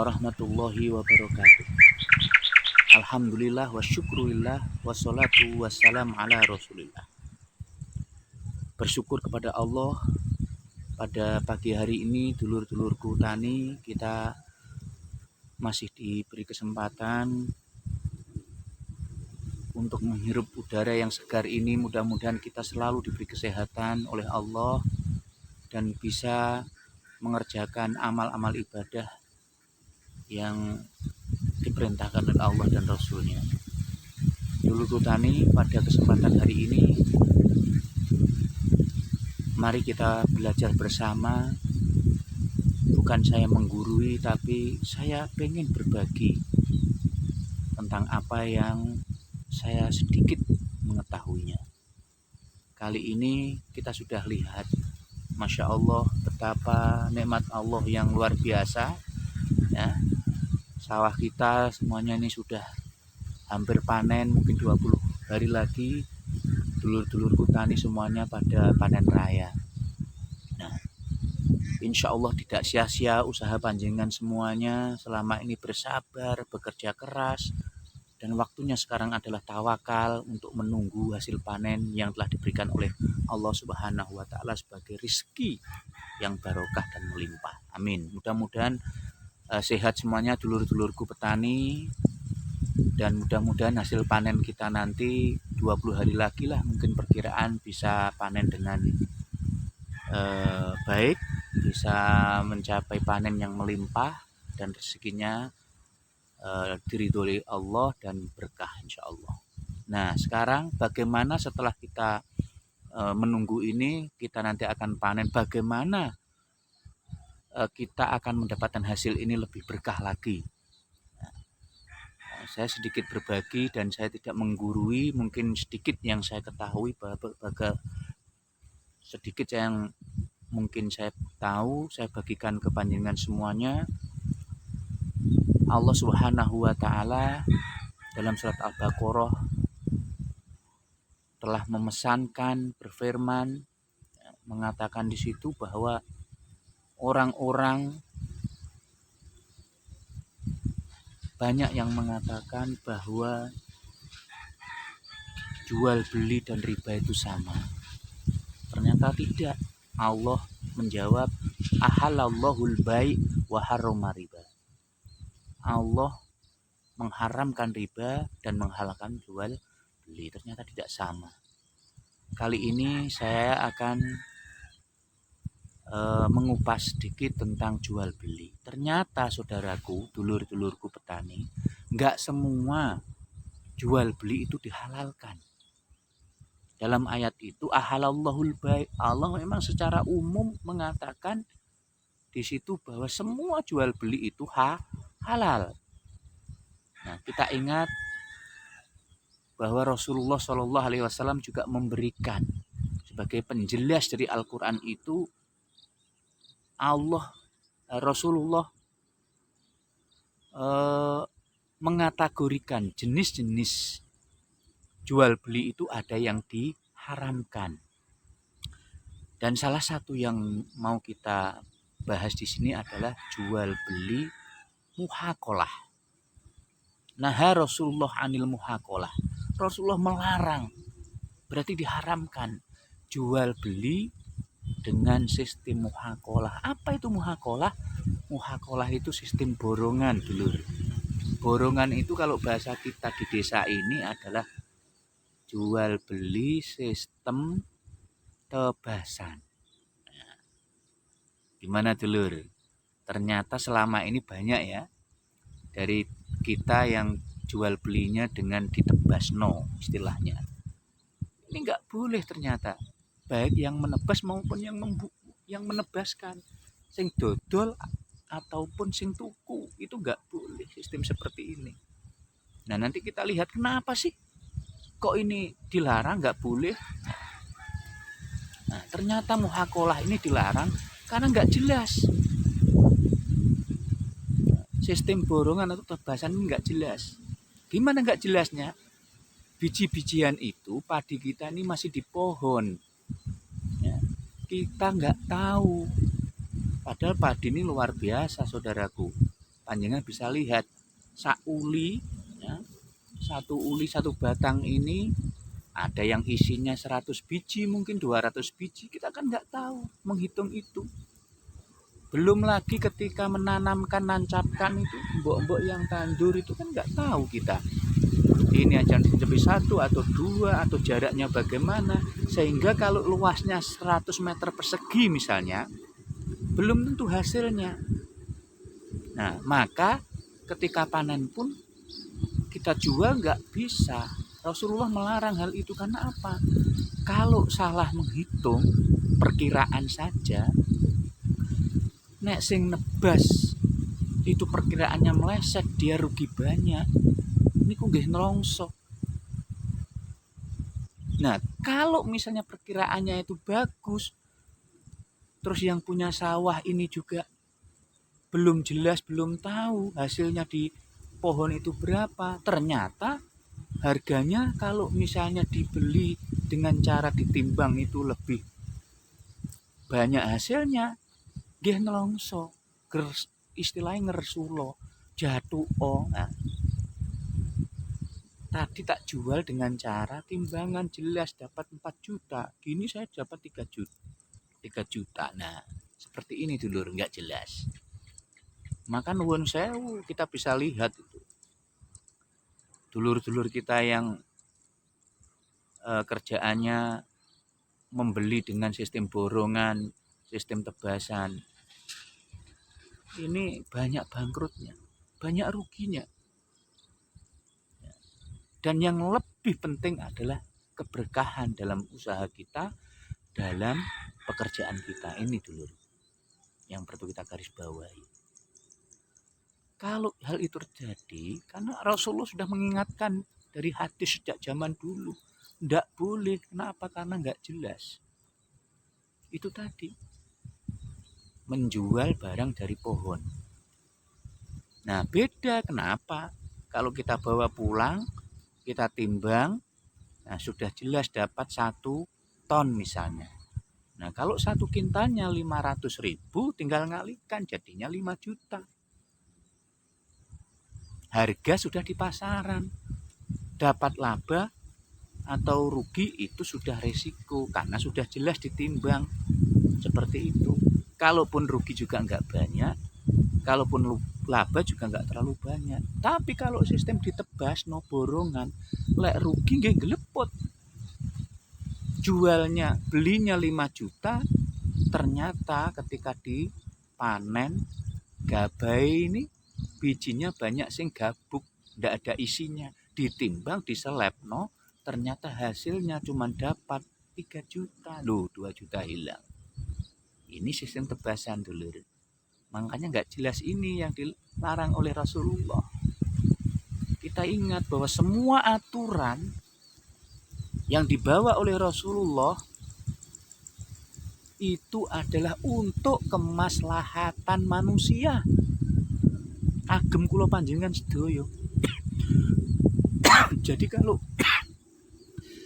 warahmatullahi wabarakatuh. Alhamdulillah wa syukurillah wassalatu wassalam ala rasulillah. Bersyukur kepada Allah, pada pagi hari ini dulur-dulurku tani kita masih diberi kesempatan untuk menghirup udara yang segar ini. Mudah-mudahan kita selalu diberi kesehatan oleh Allah dan bisa mengerjakan amal-amal ibadah yang diperintahkan oleh Allah dan Rasulnya. Dulurku tani, pada kesempatan hari ini mari kita belajar bersama. Bukan saya menggurui, tapi saya pengen berbagi tentang apa yang saya sedikit mengetahuinya. Kali ini kita sudah lihat, Masya Allah, betapa nikmat Allah yang luar biasa ya. Sawah kita semuanya ini sudah hampir panen, mungkin 20 hari lagi dulur-dulurku tani semuanya pada panen raya. Nah, insya Allah tidak sia-sia usaha panjenengan semuanya selama ini bersabar, bekerja keras, dan waktunya sekarang adalah tawakal untuk menunggu hasil panen yang telah diberikan oleh Allah Subhanahu wa Ta'ala sebagai rizki yang barokah dan melimpah. Amin. Mudah-mudahan sehat semuanya dulur-dulurku petani, dan mudah-mudahan hasil panen kita nanti 20 hari lagi lah mungkin perkiraan bisa panen dengan baik, bisa mencapai panen yang melimpah dan rezekinya diridhoi Allah dan berkah insya Allah. Nah, sekarang bagaimana setelah kita menunggu ini, kita nanti akan panen, bagaimana kita akan mendapatkan hasil ini lebih berkah lagi. Saya sedikit berbagi dan saya tidak menggurui, mungkin sedikit yang saya ketahui, sedikit yang mungkin saya tahu, saya bagikan ke panjenengan semuanya. Allah Subhanahu wa Ta'ala dalam surat Al-Baqarah telah memesankan, berfirman, mengatakan di situ bahwa orang-orang banyak yang mengatakan bahwa jual beli dan riba itu sama. Ternyata tidak. Allah menjawab, ahalallahul bai' wa harrama riba. Allah mengharamkan riba dan menghalalkan jual beli. Ternyata tidak sama. Kali ini saya akan mengupas sedikit tentang jual beli. Ternyata saudaraku, dulur-dulurku petani, enggak semua jual beli itu dihalalkan. Dalam ayat itu ahalallahul bai', Allah memang secara umum mengatakan di situ bahwa semua jual beli itu halal. Nah, kita ingat bahwa Rasulullah SAW juga memberikan sebagai penjelas dari Al-Quran itu, Rasulullah mengkategorikan jenis-jenis jual beli itu ada yang diharamkan. Dan salah satu yang mau kita bahas di sini adalah jual beli muhaqalah. Naha Rasulullah anil muhaqalah. Rasulullah melarang, berarti diharamkan jual beli dengan sistem muhaqalah. Apa itu muhaqalah? Muhaqalah itu sistem borongan, dulur. Borongan itu kalau bahasa kita di desa ini adalah jual beli sistem tebasan. Gimana dulur? Ternyata selama ini banyak ya dari kita yang jual belinya dengan ditebas, no istilahnya. Ini enggak boleh ternyata. Baik yang menebas maupun yang menebaskan, sing dodol ataupun sing tuku, itu enggak boleh sistem seperti ini. Nah, nanti kita lihat kenapa sih kok ini dilarang, enggak boleh. Nah, ternyata muhaqalah ini dilarang karena enggak jelas. Sistem borongan atau tebasan ini enggak jelas. Gimana enggak jelasnya? Biji-bijian itu, padi kita ini masih di pohon. Kita nggak tahu, padahal padi ini luar biasa saudaraku, panjenengan bisa lihat sauli ya, satu uli satu batang ini ada yang isinya 100 biji, mungkin 200 biji, kita kan nggak tahu menghitung itu. Belum lagi ketika menanamkan, nancapkan itu, mbok-mbok yang tandur itu kan nggak tahu kita. Ini aja lebih satu atau dua atau jaraknya bagaimana. Sehingga kalau luasnya 100 meter persegi misalnya, belum tentu hasilnya. Nah, maka ketika panen pun kita jual nggak bisa. Rasulullah melarang hal itu karena apa? Kalau salah menghitung perkiraan saja, nek sing nebas itu perkiraannya meleset, dia rugi banyak. Niku nggih nelongso. Nah, kalau misalnya perkiraannya itu bagus, terus yang punya sawah ini juga belum jelas, belum tahu hasilnya di pohon itu berapa. Ternyata harganya kalau misalnya dibeli dengan cara ditimbang itu lebih banyak hasilnya, nggih nelongso. Istilahnya ngersulo, jatuh. Nah, tadi tak jual dengan cara timbangan jelas dapat 4 juta, gini saya dapat 3 juta. Nah, seperti ini dulur, nggak jelas. Maka nuwun sewu, kita bisa lihat itu dulur-dulur kita yang kerjaannya membeli dengan sistem borongan, sistem tebasan, ini banyak bangkrutnya, banyak ruginya. Dan yang lebih penting adalah keberkahan dalam usaha kita, dalam pekerjaan kita. Ini dulu yang perlu kita garis bawahi. Kalau hal itu terjadi, karena Rasulullah sudah mengingatkan dari hadis sejak zaman dulu, tidak boleh. Kenapa? Karena nggak jelas. Itu tadi, menjual barang dari pohon. Nah, beda. Kenapa? Kalau kita bawa pulang, kita timbang, nah sudah jelas dapat 1 ton misalnya. Nah, kalau 1 kintalnya 500.000, tinggal ngalikan jadinya 5 juta. Harga sudah di pasaran. Dapat laba atau rugi itu sudah resiko karena sudah jelas ditimbang. Seperti itu. Kalaupun rugi juga enggak banyak, kalaupun laba juga enggak terlalu banyak. Tapi kalau sistem ditebas no borongan, lek rugi nggih gelepot. Jualnya, belinya 5 juta, ternyata ketika dipanen gabai ini bijinya banyak sing gabuk, ndak ada isinya. Ditimbang, diseleb no, ternyata hasilnya cuma dapat 3 juta. Loh, 2 juta hilang. Ini sistem tebasan dulur. Makanya nggak jelas, ini yang dilarang oleh Rasulullah. Kita ingat bahwa semua aturan yang dibawa oleh Rasulullah itu adalah untuk kemaslahatan manusia. Agem kula panjenengan sedaya. Jadi kalau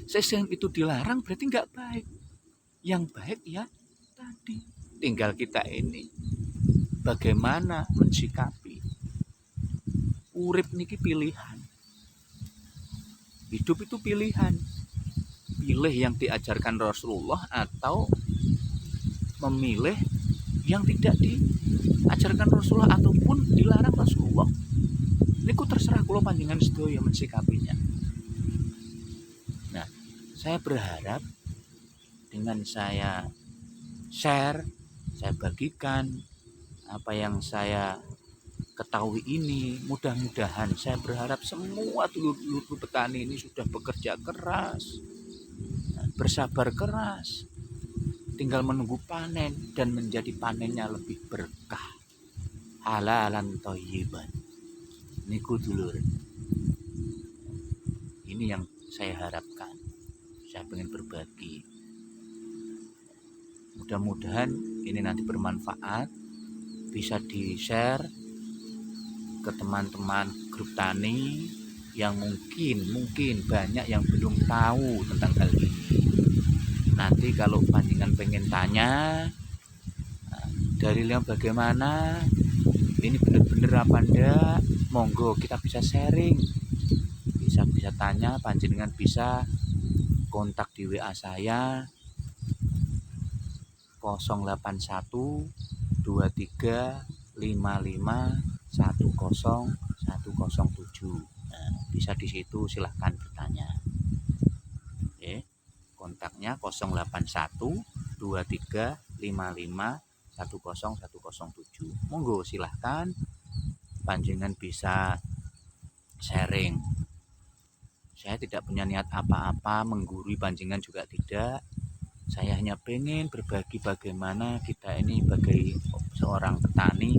sistem itu dilarang berarti nggak baik. Yang baik ya tadi, tinggal kita ini bagaimana mensikapi. Urip niki pilihan. Hidup itu pilihan. Pilih yang diajarkan Rasulullah atau memilih yang tidak diajarkan Rasulullah ataupun dilarang Rasulullah. Niku terserah kula panjenengan sedaya mensikapinya. Nah, saya berharap dengan saya share, saya bagikan apa yang saya ketahui ini, mudah-mudahan saya berharap semua dulur-dulur petani ini sudah bekerja keras, bersabar keras, tinggal menunggu panen dan menjadi panennya lebih berkah, halalan thayyiban. Niku dulur, ini yang saya harapkan. Saya ingin berbagi, mudah-mudahan ini nanti bermanfaat, bisa di-share ke teman-teman grup tani yang mungkin banyak yang belum tahu tentang hal ini. Nanti kalau panjenengan pengen tanya dari yang bagaimana, ini bener-bener apa ndak, monggo kita bisa sharing, bisa tanya, panjenengan bisa kontak di WA saya 0812355101007. Nah, bisa di situ silahkan bertanya. Oke, kontaknya 0812355101007. Monggo silahkan panjenengan bisa sharing. Saya tidak punya niat apa-apa menggurui panjenengan, juga tidak. Saya hanya pengen berbagi bagaimana kita ini sebagai seorang petani,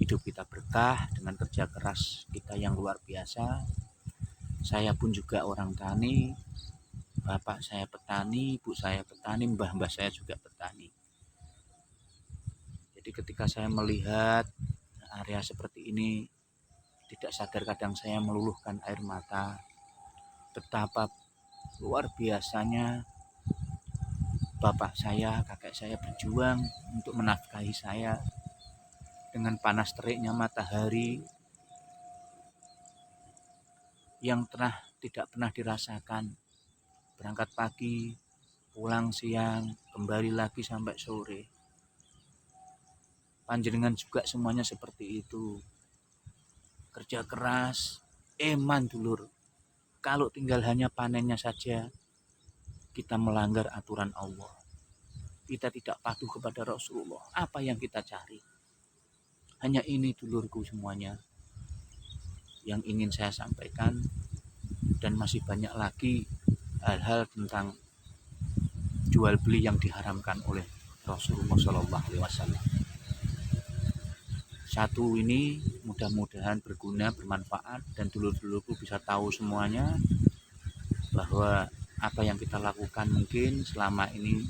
hidup kita berkah dengan kerja keras kita yang luar biasa. Saya pun juga orang tani, bapak saya petani, ibu saya petani, mbah-mbah saya juga petani. Jadi ketika saya melihat area seperti ini, tidak sadar kadang saya meluluhkan air mata. Betapa luar biasanya bapak saya, kakek saya berjuang untuk menafkahi saya dengan panas teriknya matahari yang tidak pernah dirasakan. Berangkat pagi, pulang siang, kembali lagi sampai sore. Panjenengan juga semuanya seperti itu. Kerja keras, eman dulur. Kalau tinggal hanya panennya saja, kita melanggar aturan Allah. Kita tidak patuh kepada Rasulullah. Apa yang kita cari? Hanya ini dulurku semuanya yang ingin saya sampaikan, dan masih banyak lagi hal-hal tentang jual beli yang diharamkan oleh Rasulullah SAW. Satu ini mudah-mudahan berguna, bermanfaat, dan dulur-dulurku bisa tahu semuanya bahwa apa yang kita lakukan mungkin selama ini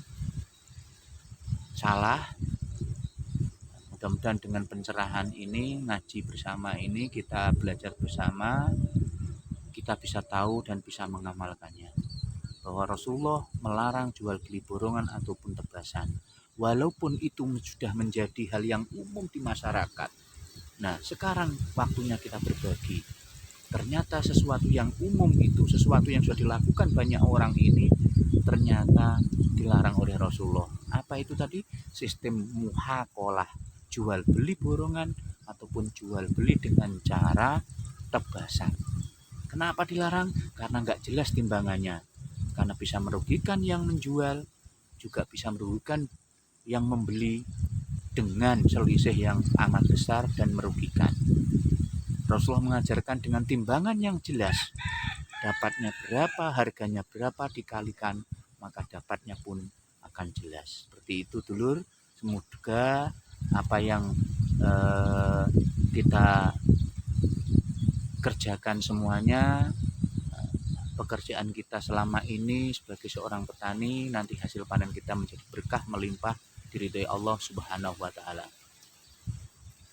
salah. Mudah-mudahan dengan pencerahan ini, ngaji bersama ini, kita belajar bersama, kita bisa tahu dan bisa mengamalkannya. Bahwa Rasulullah melarang jual beli borongan ataupun tebasan. Walaupun itu sudah menjadi hal yang umum di masyarakat. Nah, sekarang waktunya kita berbagi. Ternyata sesuatu yang umum itu, sesuatu yang sudah dilakukan banyak orang ini, ternyata dilarang oleh Rasulullah. Apa itu tadi? Sistem muhaqolah, jual beli borongan ataupun jual beli dengan cara tebasan. Kenapa dilarang? Karena nggak jelas timbangannya. Karena bisa merugikan yang menjual, juga bisa merugikan yang membeli dengan selisih yang amat besar dan merugikan. Rasulullah mengajarkan dengan timbangan yang jelas, dapatnya berapa, harganya berapa, dikalikan, maka dapatnya pun akan jelas. Seperti itu dulur. Semoga apa yang kita kerjakan semuanya, pekerjaan kita selama ini sebagai seorang petani, nanti hasil panen kita menjadi berkah, melimpah, diridhai Allah Subhanahu wa Ta'ala.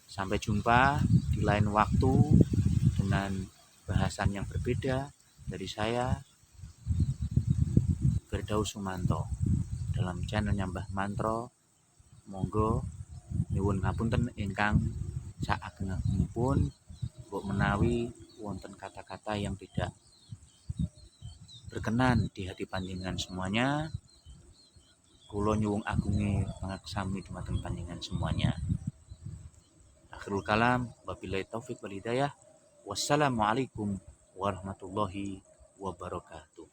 Sampai jumpa di lain waktu dengan bahasan yang berbeda. Dari saya, Firdaus Sumanto, dalam channelnya Mbah Mantro. Monggo nyuwun ngapunten ingkang saagengipun mbok menawi wonten kata-kata yang tidak berkenan di hati panjenengan semuanya, kula nyuwun agunge pangaksami dumateng panjenengan semuanya. Akhirul kalam, wabillahi taufik wal hidayah. Wassalamualaikum warahmatullahi wabarakatuh.